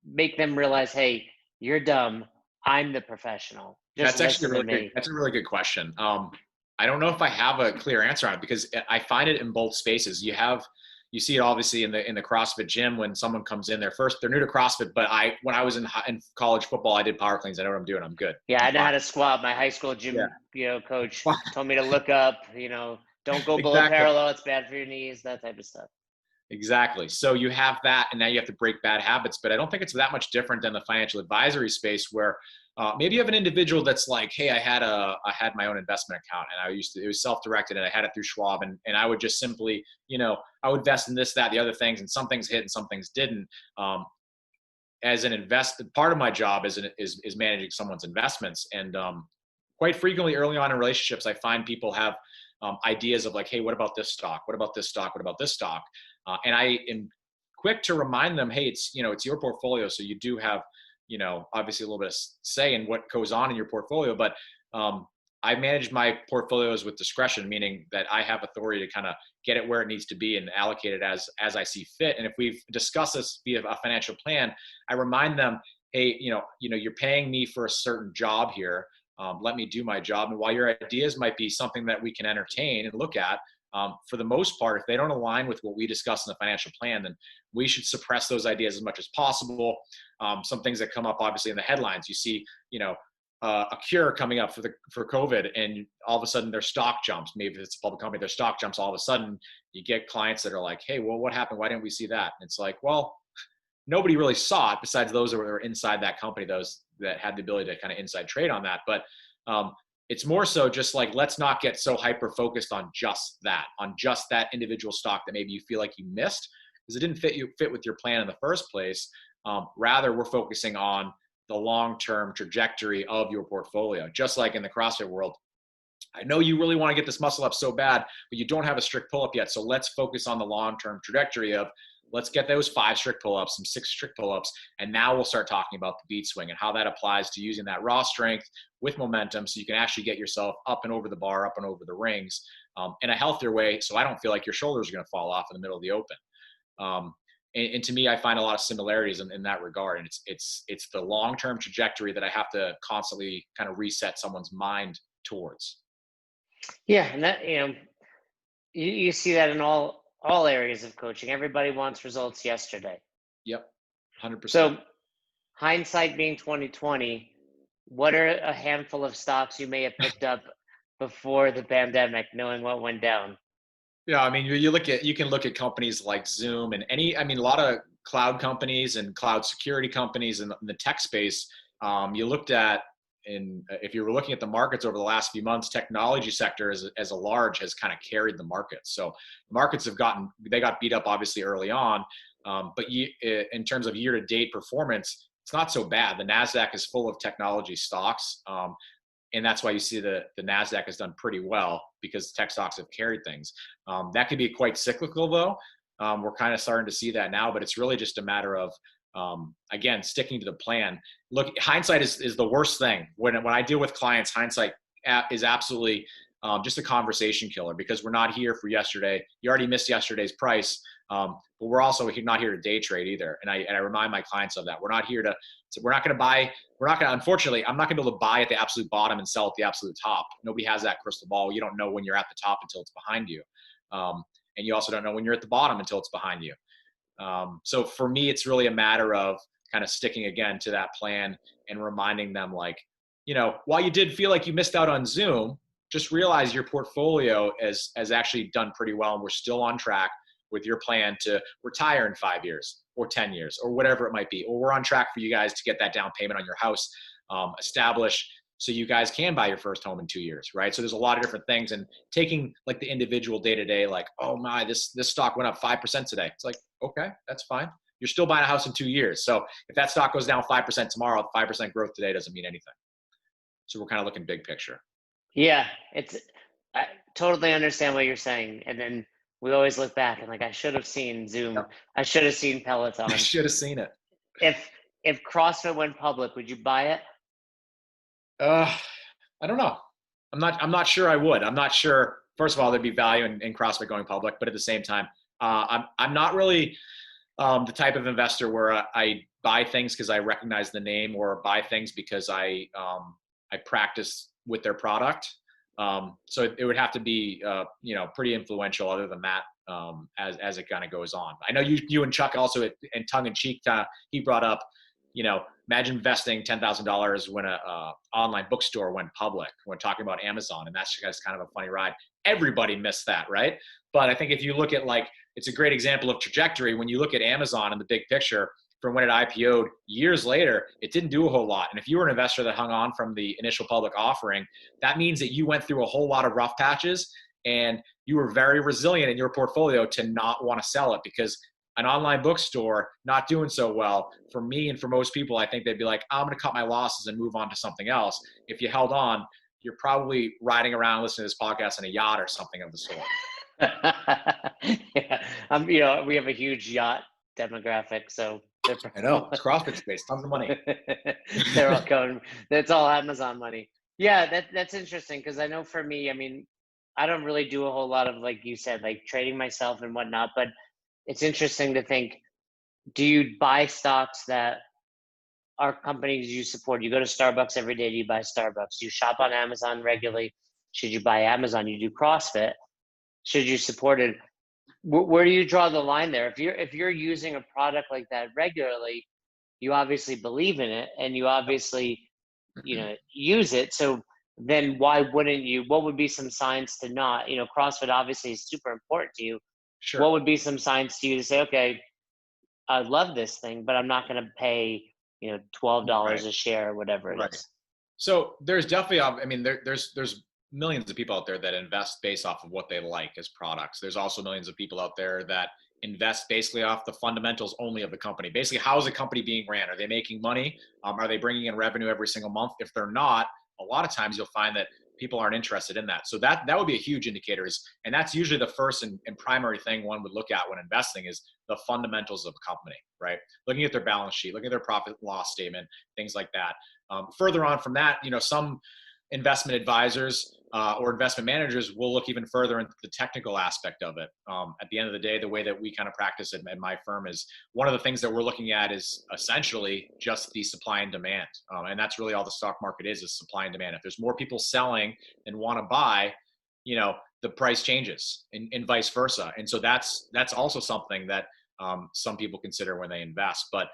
make them realize, hey, you're dumb, I'm the professional? That's actually that's a really good question. I don't know if I have a clear answer on it, because I find it in both spaces. You see it obviously in the CrossFit gym when someone comes in. They're new to CrossFit, but when I was in college football, I did power cleans. I know what I'm doing. I'm good. Yeah, I know how to squat. My high school gym, coach told me to look up. Don't go below parallel. It's bad for your knees. That type of stuff. Exactly. So you have that, and now you have to break bad habits. But I don't think it's that much different than the financial advisory space, where maybe you have an individual that's like, hey, I had my own investment account, and it was self-directed, and I had it through Schwab, and I would just simply, I would invest in this, that, the other things, and some things hit and some things didn't. As an part of my job is managing someone's investments, and quite frequently early on in relationships, I find people have ideas of like, hey, what about this stock? What about this stock? What about this stock? And I am quick to remind them, hey, it's your portfolio, so you do have obviously a little bit of say in what goes on in your portfolio, but I manage my portfolios with discretion, meaning that I have authority to kind of get it where it needs to be and allocate it as I see fit. And if we've discussed this via a financial plan, I remind them, hey, you're paying me for a certain job here. Let me do my job. And while your ideas might be something that we can entertain and look at, for the most part, if they don't align with what we discuss in the financial plan, then we should suppress those ideas as much as possible. Some things that come up, obviously, in the headlines, you see, a cure coming up for COVID, and all of a sudden their stock jumps. Maybe if it's a public company, their stock jumps. All of a sudden, you get clients that are like, "Hey, well, what happened? Why didn't we see that?" And it's like, well, nobody really saw it besides those that were inside that company, those that had the ability to kind of inside trade on that. But it's more so just like, let's not get so hyper focused on just that individual stock that maybe you feel like you missed because it didn't fit with your plan in the first place. Rather, we're focusing on the long-term trajectory of your portfolio. Just like in the CrossFit world, I know you really want to get this muscle up so bad, but you don't have a strict pull-up yet. So let's focus on the long-term trajectory of, let's get those 5 strict pull-ups, some 6 strict pull-ups, and now we'll start talking about the beat swing and how that applies to using that raw strength with momentum so you can actually get yourself up and over the bar, up and over the rings in a healthier way, so I don't feel like your shoulders are going to fall off in the middle of the open. And to me, I find a lot of similarities in that regard. And it's the long-term trajectory that I have to constantly kind of reset someone's mind towards. Yeah, and that you see that in all areas of coaching. Everybody wants results yesterday. Yep, 100%. So, hindsight being 2020, what are a handful of stocks you may have picked up before the pandemic, knowing what went down? Yeah, I mean, you can look at companies like Zoom and a lot of cloud companies and cloud security companies in the tech space. You looked at, if you were looking at the markets over the last few months, technology sector as a large has kind of carried the market. So markets got beat up obviously early on, but in terms of year-to-date performance, it's not so bad. The NASDAQ is full of technology stocks. And that's why you see the NASDAQ has done pretty well because tech stocks have carried things. That could be quite cyclical though. We're kind of starting to see that now, but it's really just a matter of, again, sticking to the plan. Look, hindsight is the worst thing. When I deal with clients, hindsight is absolutely just a conversation killer because we're not here for yesterday. You already missed yesterday's price. But we're also not here to day trade either. And I remind my clients of that. We're not here unfortunately, I'm not going to be able to buy at the absolute bottom and sell at the absolute top. Nobody has that crystal ball. You don't know when you're at the top until it's behind you. And you also don't know when you're at the bottom until it's behind you. So for me, it's really a matter of kind of sticking again to that plan and reminding them while you did feel like you missed out on Zoom, just realize your portfolio has actually done pretty well. And we're still on track with your plan to retire in 5 years or 10 years or whatever it might be. Or we're on track for you guys to get that down payment on your house established so you guys can buy your first home in 2 years, right? So there's a lot of different things, and taking like the individual day-to-day, like, oh my, this stock went up 5% today. It's like, okay, that's fine. You're still buying a house in 2 years. So if that stock goes down 5% tomorrow, 5% growth today doesn't mean anything. So we're kind of looking big picture. Yeah, I totally understand what you're saying. And then we always look back and like, I should have seen Zoom. Yep. I should have seen Peloton. I should have seen it. If CrossFit went public, would you buy it? I don't know. I'm not sure I would. I'm not sure. First of all, there'd be value in CrossFit going public, but at the same time, I'm not really the type of investor where I buy things because I recognize the name or buy things because I practice with their product. So it would have to be pretty influential. Other than that, as it kind of goes on, I know you and Chuck also in tongue in cheek, he brought up, imagine investing $10,000 when a online bookstore went public. When talking about Amazon, and that's just kind of a funny ride. Everybody missed that, right? But I think if you look at it's a great example of trajectory. When you look at Amazon in the big picture, from when it IPO'd years later, it didn't do a whole lot. And if you were an investor that hung on from the initial public offering, that means that you went through a whole lot of rough patches and you were very resilient in your portfolio to not want to sell it, because an online bookstore not doing so well, for me and for most people, I think they'd be like, I'm going to cut my losses and move on to something else. If you held on, you're probably riding around listening to this podcast in a yacht or something of the sort. Yeah, we have a huge yacht demographic, so I know, it's CrossFit space, tons of money. They're all going. That's all Amazon money. Yeah, that's interesting, because I know for me, I mean, I don't really do a whole lot of, like you said, like trading myself and whatnot. But it's interesting to think: do you buy stocks that are companies you support? You go to Starbucks every day. Do you buy Starbucks? You shop on Amazon regularly. Should you buy Amazon? You do CrossFit. Should you support it? Where do you draw the line there? If you're using a product like that regularly, you obviously believe in it and you obviously, use it. So then why wouldn't you? What would be some signs to not? CrossFit obviously is super important to you. What Sure. would be some signs to you to say, okay, I love this thing, but I'm not going to pay, Right. $12 a share or whatever it Right. is. So there's definitely, I mean, there's millions of people out there that invest based off of what they like as products. There's also millions of people out there that invest basically off the fundamentals only of the company. Basically, how is a company being ran? Are they making money? Are they bringing in revenue every single month? If they're not, a lot of times you'll find that people aren't interested in that. So that would be a huge indicator. And that's usually the first and primary thing one would look at when investing is the fundamentals of a company, right? Looking at their balance sheet, looking at their profit and loss statement, things like that. Further on from that, some investment advisors or investment managers will look even further into the technical aspect of it. At the end of the day, the way that we kind of practice it in my firm is one of the things that we're looking at is essentially just the supply and demand. And that's really all the stock market is supply and demand. If there's more people selling than want to buy, the price changes and vice versa. And so that's also something that some people consider when they invest. But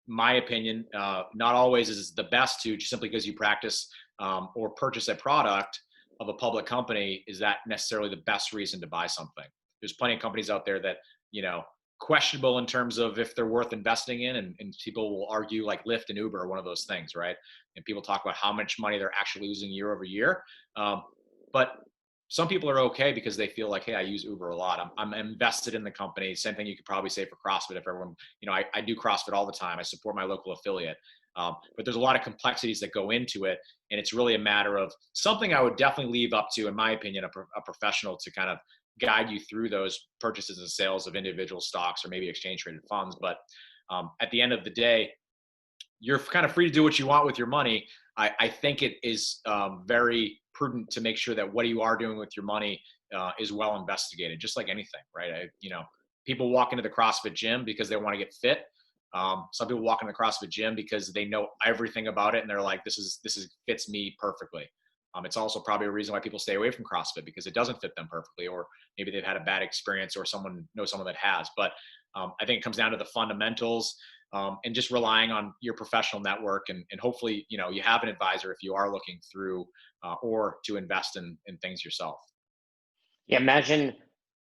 my opinion, not always is the best to just simply because you practice or purchase a product of a public company is that necessarily the best reason to buy something. There's plenty of companies out there that, questionable in terms of if they're worth investing in. And people will argue like Lyft and Uber are one of those things, right? And people talk about how much money they're actually losing year over year. But some people are okay because they feel like, hey, I use Uber a lot. I'm invested in the company. Same thing you could probably say for CrossFit. If everyone, I do CrossFit all the time. I support my local affiliate. But there's a lot of complexities that go into it. And it's really a matter of something I would definitely leave up to, in my opinion, a professional to kind of guide you through those purchases and sales of individual stocks or maybe exchange traded funds. But at the end of the day, you're kind of free to do what you want with your money. I think it is very prudent to make sure that what you are doing with your money is well investigated, just like anything, right? People walk into the CrossFit gym because they want to get fit. Some people walk into the CrossFit gym because they know everything about it and they're like, this fits me perfectly. It's also probably a reason why people stay away from CrossFit because it doesn't fit them perfectly, or maybe they've had a bad experience or someone knows someone that has. But I think it comes down to the fundamentals. And just relying on your professional network and hopefully, you have an advisor if you are looking through or to invest in things yourself. Yeah, imagine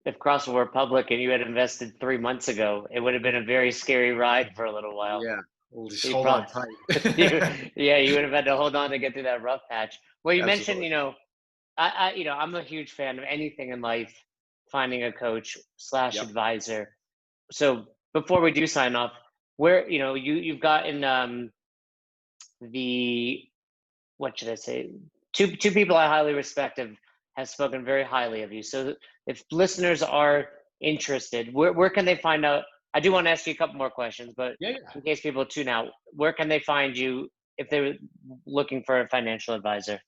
if CrossFit were public and you had invested 3 months ago. It would have been a very scary ride for a little while. Yeah, we'll just You hold on probably, tight. yeah, you would have had to hold on to get through that rough patch. Well, you mentioned, Absolutely. I'm a huge fan of anything in life, finding a coach slash Yep. advisor. So before we do sign off, where, you've gotten the, what should I say? Two people I highly respect have spoken very highly of you. So if listeners are interested, where can they find out? I do want to ask you a couple more questions, but Yeah, yeah. in case people tune out, where can they find you if they're looking for a financial advisor?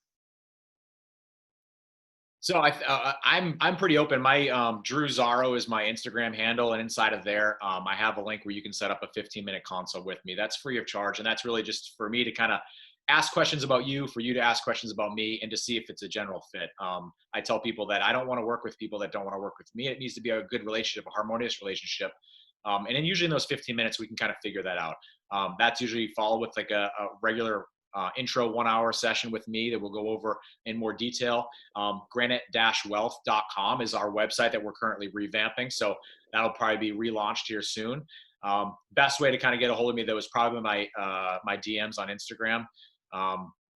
So I'm pretty open. My Drew Zaro is my Instagram handle, and inside of there, I have a link where you can set up a 15-minute consult with me. That's free of charge, and that's really just for me to kind of ask questions about you, for you to ask questions about me, and to see if it's a general fit. I tell people that I don't want to work with people that don't want to work with me. It needs to be a good relationship, a harmonious relationship. And then usually in those 15 minutes, we can kind of figure that out. That's usually followed with like a regular intro 1 hour session with me that we'll go over in more detail. Granite-wealth.com is our website that we're currently revamping. So that'll probably be relaunched here soon. Best way to kind of get a hold of me though is probably my DMs on Instagram.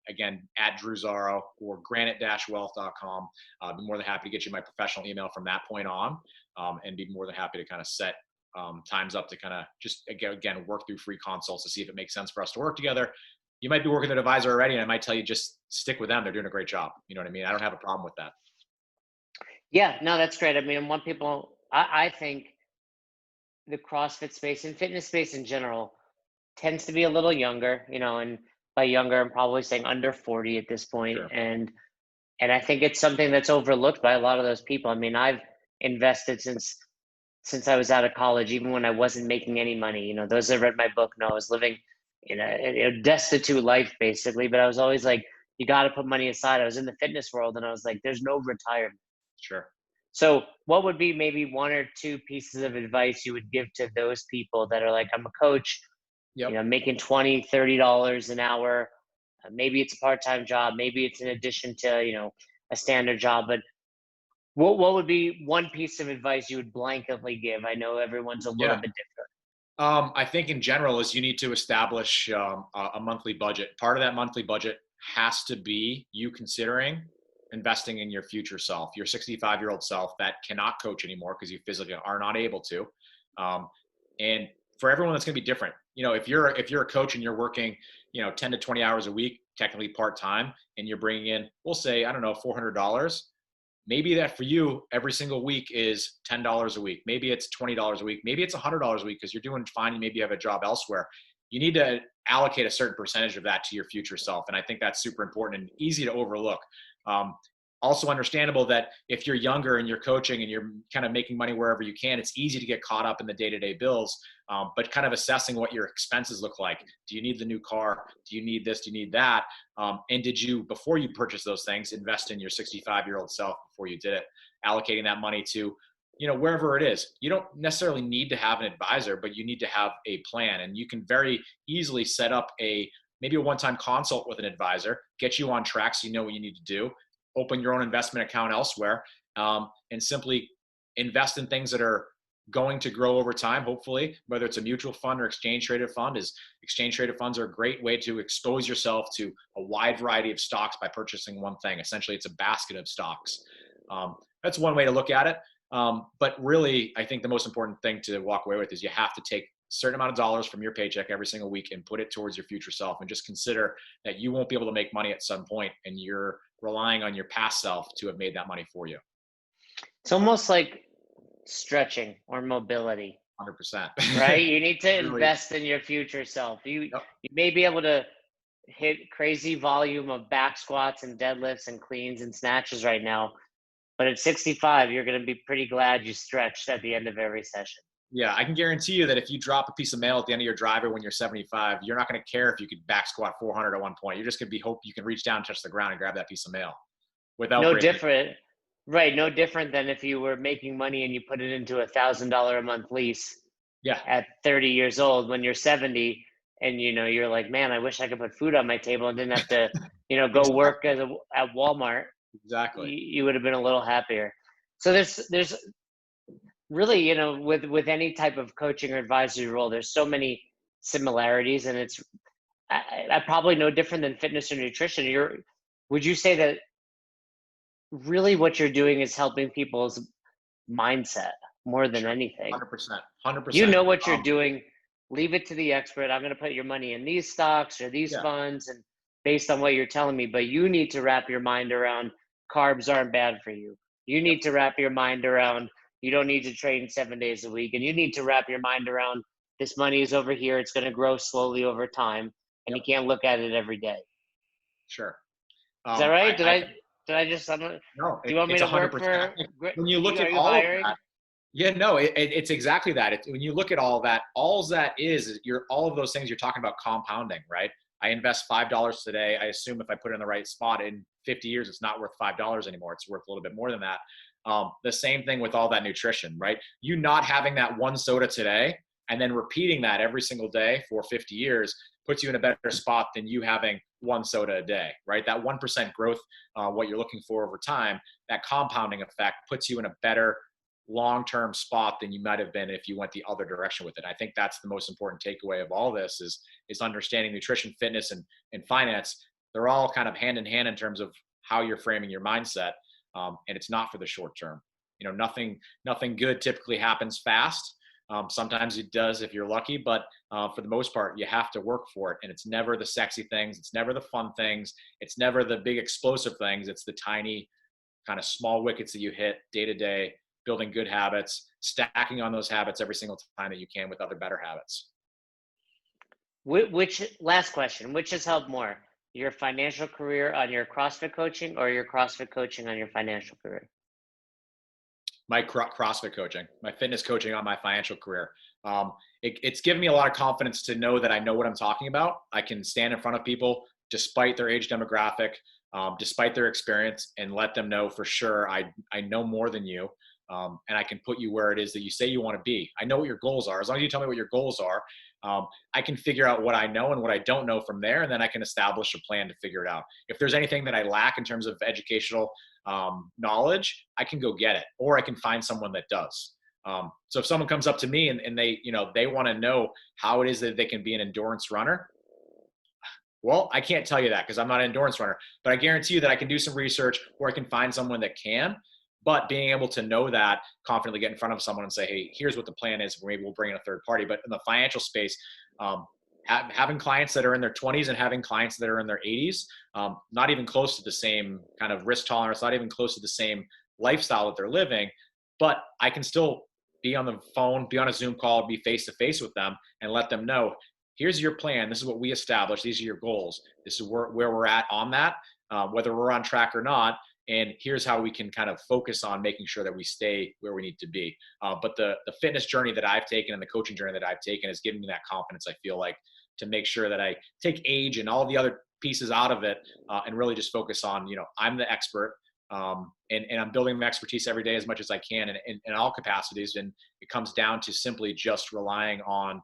Again, at Drew Zaro or granite-wealth.com. I'd be more than happy to get you my professional email from that point on, and be more than happy to kind of set times up to kind of just again work through free consults to see if it makes sense for us to work together. You might be working with an advisor already, and I might tell you just stick with them. They're doing a great job. You know what I mean? I don't have a problem with that. Yeah, no, that's great. I mean, I think the CrossFit space and fitness space in general tends to be a little younger, and by younger, I'm probably saying under 40 at this point. Sure. And I think it's something that's overlooked by a lot of those people. I mean, I've invested since I was out of college, even when I wasn't making any money. Those that read my book know I was living a destitute life basically. But I was always like, you got to put money aside. I was in the fitness world, and I was like, there's no retirement. Sure. So, what would be maybe one or two pieces of advice you would give to those people that are like, I'm a coach, Yep. making $20, $30 an hour. Maybe it's a part-time job. Maybe it's in addition to, a standard job. But what would be one piece of advice you would blanketly give? I know everyone's a little Yeah. bit different. I think in general is you need to establish a monthly budget. Part of that monthly budget has to be you considering investing in your future self, your 65-year-old self that cannot coach anymore because you physically are not able to. And for everyone, that's going to be different. If you're a coach and you're working, 10 to 20 hours a week, technically part time, and you're bringing in, we'll say, I don't know, $400. Maybe that for you every single week is $10 a week. Maybe it's $20 a week. Maybe it's $100 a week because you're doing fine and maybe you have a job elsewhere. You need to allocate a certain percentage of that to your future self. And I think that's super important and easy to overlook. Also understandable that if you're younger and you're coaching and you're kind of making money wherever you can, it's easy to get caught up in the day-to-day bills, but kind of assessing what your expenses look like. Do you need the new car? Do you need this? Do you need that? And did you, before you purchase those things, invest in your 65-year-old self before you did it, allocating that money to, wherever it is. You don't necessarily need to have an advisor, but you need to have a plan. And you can very easily set up maybe a one-time consult with an advisor, get you on track so you know what you need to do, open your own investment account elsewhere, and simply invest in things that are going to grow over time, hopefully, whether it's a mutual fund or exchange traded fund. Exchange traded funds are a great way to expose yourself to a wide variety of stocks by purchasing one thing. Essentially, it's a basket of stocks. That's one way to look at it. But really, I think the most important thing to walk away with is you have to take a certain amount of dollars from your paycheck every single week and put it towards your future self, and just consider that you won't be able to make money at some point and you're relying on your past self to have made that money for you. It's almost like stretching or mobility, 100%. right? You need to Really, invest in your future self. You yep. you may be able to hit crazy volume of back squats and deadlifts and cleans and snatches right now, but at 65, you're going to be pretty glad you stretched at the end of every session. Yeah, I can guarantee you that if you drop a piece of mail at the end of your driveway when you're 75, you're not going to care if you could back squat 400 at one point. You're just going to be hope you can reach down and touch the ground and grab that piece of mail without No breaking. different, right? No different than if you were making money and you put it into $1,000 a month lease Yeah, at 30 years old. When you're 70, and you're like, man, I wish I could put food on my table and didn't have to, go work exactly. at Walmart. Exactly. You would have been a little happier. So there's really, with any type of coaching or advisory role, there's so many similarities, and it's I probably no different than fitness or nutrition. Would you say that really what you're doing is helping people's mindset more than Sure. anything? 100%. You 100%. know what you're doing. Leave it to the expert. I'm going to put your money in these stocks or these Yeah, funds, and based on what you're telling me, but you need to wrap your mind around carbs aren't bad for you. You yep, need to wrap your mind around you don't need to train 7 days a week, and you need to wrap your mind around this money is over here. It's going to grow slowly over time, and yep, you can't look at it every day. sure. Is that Um, right? I, I Did I just? Do no, you want me it's to a hundred work percent. I for? think when you look Are at you all of hiring? that, yeah, no, it's exactly that. When you look at all that is you're all of those things you're talking about compounding, right? I invest $5 today. I assume if I put it in the right spot in 50 years, it's not worth $5 anymore. It's worth a little bit more than that. The same thing with all that nutrition, right? You not having that one soda today and then repeating that every single day for 50 years puts you in a better spot than you having one soda a day, right? That 1% growth, what you're looking for over time, that compounding effect puts you in a better long-term spot than you might have been if you went the other direction with it. I think that's the most important takeaway of all this is understanding nutrition, fitness, and finance. They're all kind of hand in hand in terms of how you're framing your mindset. And it's not for the short term. Nothing good typically happens fast. Sometimes it does if you're lucky, but for the most part, you have to work for it. And it's never the sexy things. It's never the fun things. It's never the big explosive things. It's the tiny kind of small wickets that you hit day to day, building good habits, stacking on those habits every single time that you can with other better habits. Which last question? Which has helped more? Your financial career on your CrossFit coaching, or your CrossFit coaching on your financial career? My CrossFit coaching, my fitness coaching on my financial career. It's given me a lot of confidence to know that I know what I'm talking about. I can stand in front of people despite their age demographic, despite their experience, and let them know for sure I know more than you. And I can put you where it is that you say you want to be. I know what your goals are. As long as you tell me what your goals are, I can figure out what I know and what I don't know from there, and then I can establish a plan to figure it out. If there's anything that I lack in terms of educational knowledge, I can go get it, or I can find someone that does. So if someone comes up to me and they, they want to know how it is that they can be an endurance runner, well, I can't tell you that because I'm not an endurance runner, but I guarantee you that I can do some research or I can find someone that can. But being able to know that, confidently get in front of someone and say, hey, here's what the plan is. Maybe we'll bring in a third party. But in the financial space, having clients that are in their 20s and having clients that are in their 80s, not even close to the same kind of risk tolerance, not even close to the same lifestyle that they're living, but I can still be on the phone, be on a Zoom call, be face-to-face with them and let them know, here's your plan. This is what we established. These are your goals. This is where we're at on that, whether we're on track or not. And here's how we can kind of focus on making sure that we stay where we need to be. But the fitness journey that I've taken and the coaching journey that I've taken has given me that confidence, I feel like, to make sure that I take age and all the other pieces out of it and really just focus on, I'm the expert. And I'm building my expertise every day as much as I can in all capacities. And it comes down to simply just relying on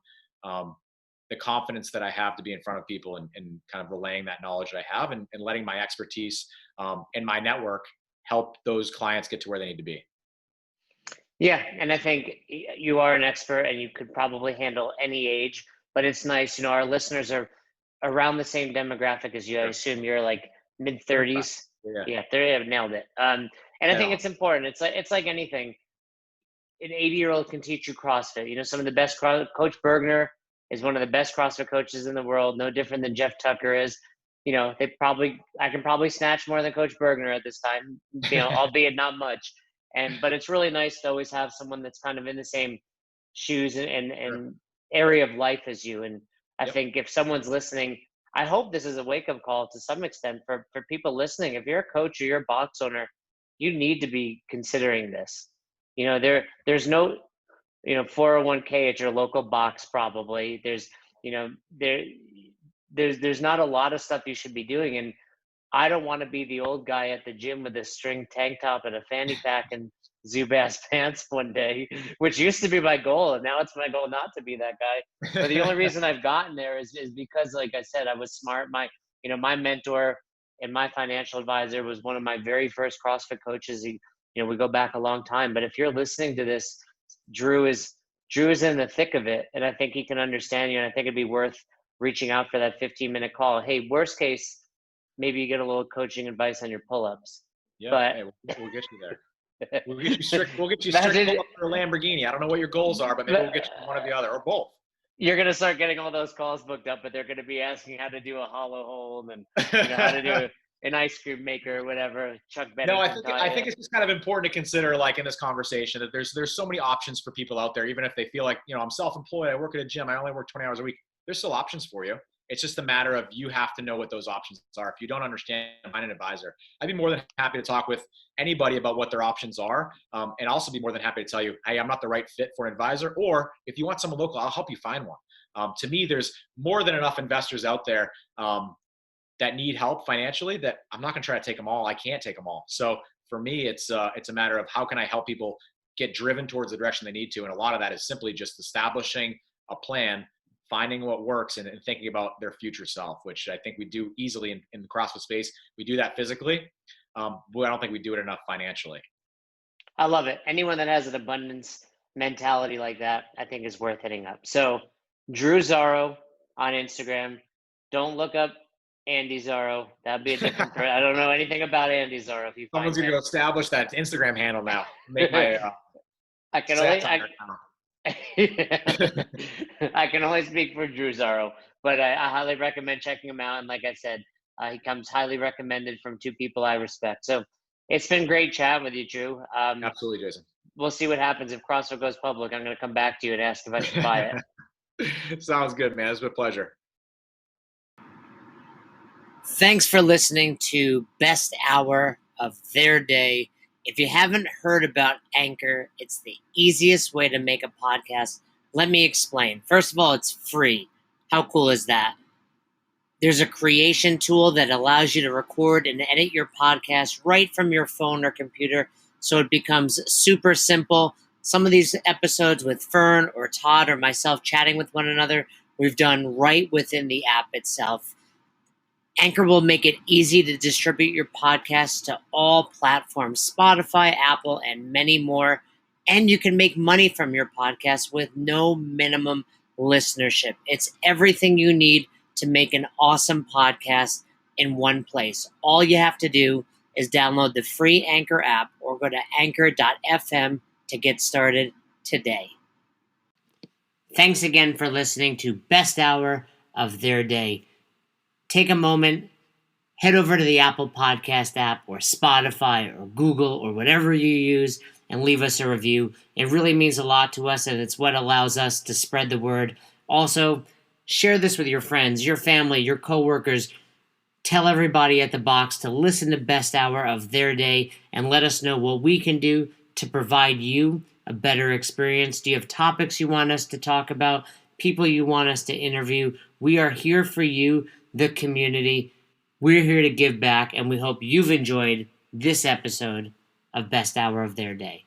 the confidence that I have to be in front of people and kind of relaying that knowledge that I have and letting my expertise and my network help those clients get to where they need to be. Yeah, and I think you are an expert and you could probably handle any age, but it's nice, our listeners are around the same demographic as you. I assume you're like mid 30s. Yeah, 30, have nailed it. And I think it's important. It's like anything. An 80-year-old can teach you CrossFit. Some of the best Coach Bergner is one of the best CrossFit coaches in the world, no different than Jeff Tucker is. I can probably snatch more than Coach Bergner at this time, albeit not much. But it's really nice to always have someone that's kind of in the same shoes and area of life as you. And I think if someone's listening, I hope this is a wake-up call to some extent for people listening. If you're a coach or you're a box owner, you need to be considering this. There's no 401k at your local box probably. There's not a lot of stuff you should be doing. And I don't want to be the old guy at the gym with a string tank top and a fanny pack and Zubaz pants one day, which used to be my goal. And now it's my goal not to be that guy. But the only reason I've gotten there is because, like I said, I was smart. My mentor and my financial advisor was one of my very first CrossFit coaches. We go back a long time, but if you're listening to this, Drew is in the thick of it. And I think he can understand you. And I think it'd be worth reaching out for that 15-minute call. Hey, worst case, maybe you get a little coaching advice on your pull-ups. Yeah, but hey, we'll get you there. We'll get you strict for a Lamborghini. I don't know what your goals are, but maybe we'll get you one or the other, or both. You're going to start getting all those calls booked up, but they're going to be asking how to do a hollow hold and how to do an ice cream maker or whatever. Chuck Bennett. No, I think it's just kind of important to consider, like in this conversation, that there's so many options for people out there, even if they feel like, I'm self-employed, I work at a gym, I only work 20 hours a week. There's still options for you. It's just a matter of you have to know what those options are. If you don't understand, find an advisor. I'd be more than happy to talk with anybody about what their options are, and also be more than happy to tell you, hey, I'm not the right fit for an advisor, or if you want someone local, I'll help you find one. To me, there's more than enough investors out there that need help financially that I'm not going to try to take them all. I can't take them all. So for me, it's a matter of how can I help people get driven towards the direction they need to, and a lot of that is simply just establishing a plan, finding what works, and thinking about their future self, which I think we do easily in the CrossFit space. We do that physically, but I don't think we do it enough financially. I love it. Anyone that has an abundance mentality like that, I think is worth hitting up. So Drew Zaro on Instagram. Don't look up Andy Zaro. That'd be a different person. I don't know anything about Andy Zaro. If you Someone's going to establish that Instagram handle now. Make my I can only speak for Drew Zaro, but I highly recommend checking him out. And like I said, he comes highly recommended from two people I respect. So it's been great chatting with you, Drew. Absolutely, Jason. We'll see what happens if CrossFit goes public. I'm going to come back to you and ask if I should buy it. Sounds good, man. It's been a pleasure. Thanks for listening to Best Hour of Their Day. If you haven't heard about Anchor, it's the easiest way to make a podcast Let me explain. First of all, it's free. How cool is that? There's a creation tool that allows you to record and edit your podcast right from your phone or computer, so it becomes super simple. Some of these episodes with Fern or Todd or myself chatting with one another, we've done right within the app itself. Anchor will make it easy to distribute your podcast to all platforms, Spotify, Apple, and many more. And you can make money from your podcast with no minimum listenership. It's everything you need to make an awesome podcast in one place. All you have to do is download the free Anchor app or go to anchor.fm to get started today. Thanks again for listening to Best Hour of Their Day. Take a moment, head over to the Apple Podcast app or Spotify or Google or whatever you use and leave us a review. It really means a lot to us, and it's what allows us to spread the word. Also, share this with your friends, your family, your coworkers. Tell everybody at the box to listen to Best Hour of Their Day and let us know what we can do to provide you a better experience. Do you have topics you want us to talk about? People you want us to interview? We are here for you, the community. We're here to give back, and we hope you've enjoyed this episode of Best Hour of Their Day.